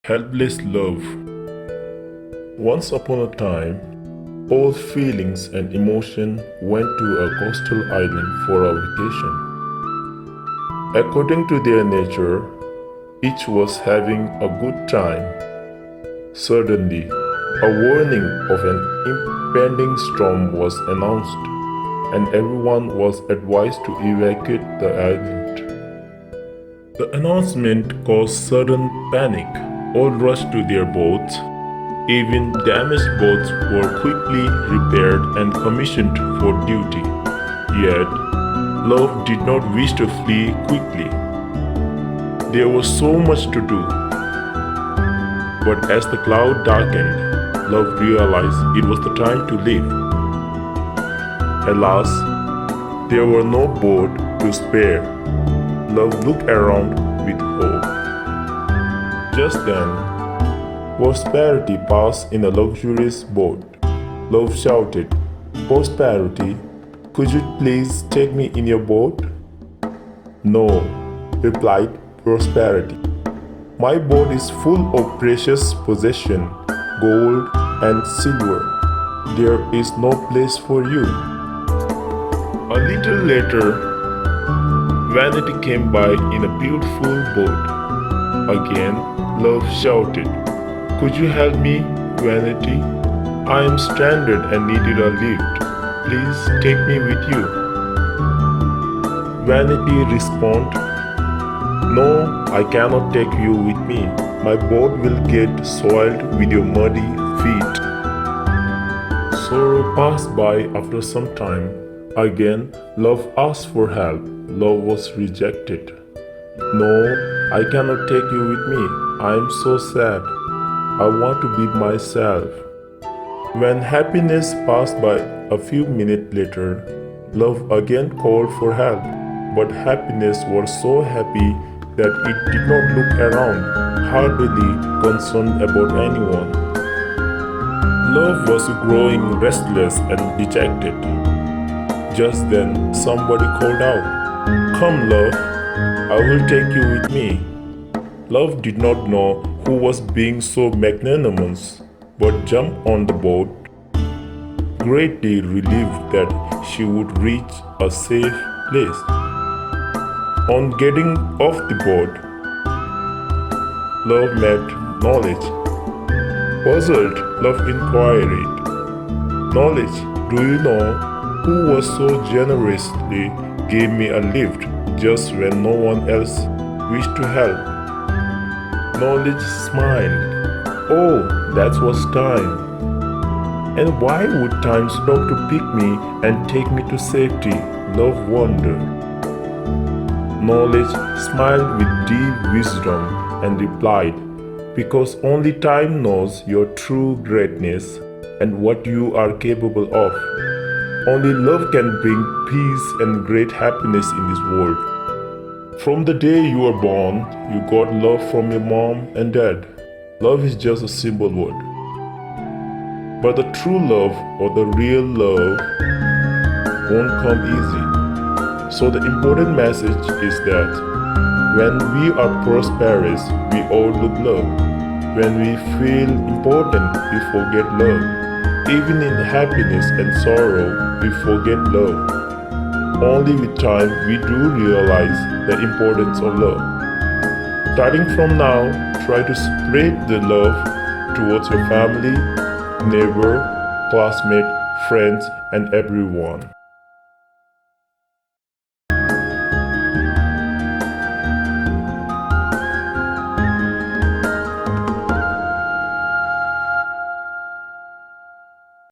Helpless love. Once upon a time, all feelings and emotion went to a coastal island for a vacation. According to their nature, each was having a good time. Suddenly, a warning of an impending storm was announced, and everyone was advised to evacuate the island. The announcement caused sudden panic. All rushed to their boats. Even damaged boats were quickly repaired and commissioned for duty. Yet, love did not wish to flee quickly. There was so much to do. But as the cloud darkened, love realized it was the time to leave. Alas, there were no boat to spare. Love looked around with hope. Just then, Prosperity passed in a luxurious boat. Love shouted, "Prosperity, could you please take me in your boat?" "No," replied Prosperity. "My boat is full of precious possessions, gold and silver. There is no place for you." A little later, Vanity came by in a beautiful boat. Again, Love shouted, "Could you help me, Vanity? I am stranded and needed a lift. Please take me with you." Vanity responded, "No, I cannot take you with me. My boat will get soiled with your muddy feet." Sorrow passed by after some time. Again, Love asked for help. Love was rejected. "No, I cannot take you with me. I am so sad. I want to be myself." When happiness passed by a few minutes later, Love again called for help. But happiness was so happy that it did not look around, hardly concerned about anyone. Love was growing restless and dejected. Just then, somebody called out, "Come, Love, I will take you with me." Love did not know who was being so magnanimous, but jumped on the boat, greatly relieved that she would reach a safe place. On getting off the boat, Love met Knowledge. Puzzled, Love inquired, "Knowledge, do you know who was so generously gave me a lift just when no one else wished to help?" Knowledge smiled. "Oh, that was Time. And why would Time stop to pick me and take me to safety?" Love wondered. Knowledge smiled with deep wisdom and replied, "Because only Time knows your true greatness and what you are capable of. Only love can bring peace and great happiness in this world. From the day you were born, you got love from your mom and dad. Love is just a simple word. But the true love or the real love won't come easy. So the important message is that when we are prosperous, we overlook love. When we feel important, we forget love. Even in happiness and sorrow, we forget love. Only with time we do realize the importance of love. Starting from now, try to spread the love towards your family, neighbor, classmate, friends, and everyone.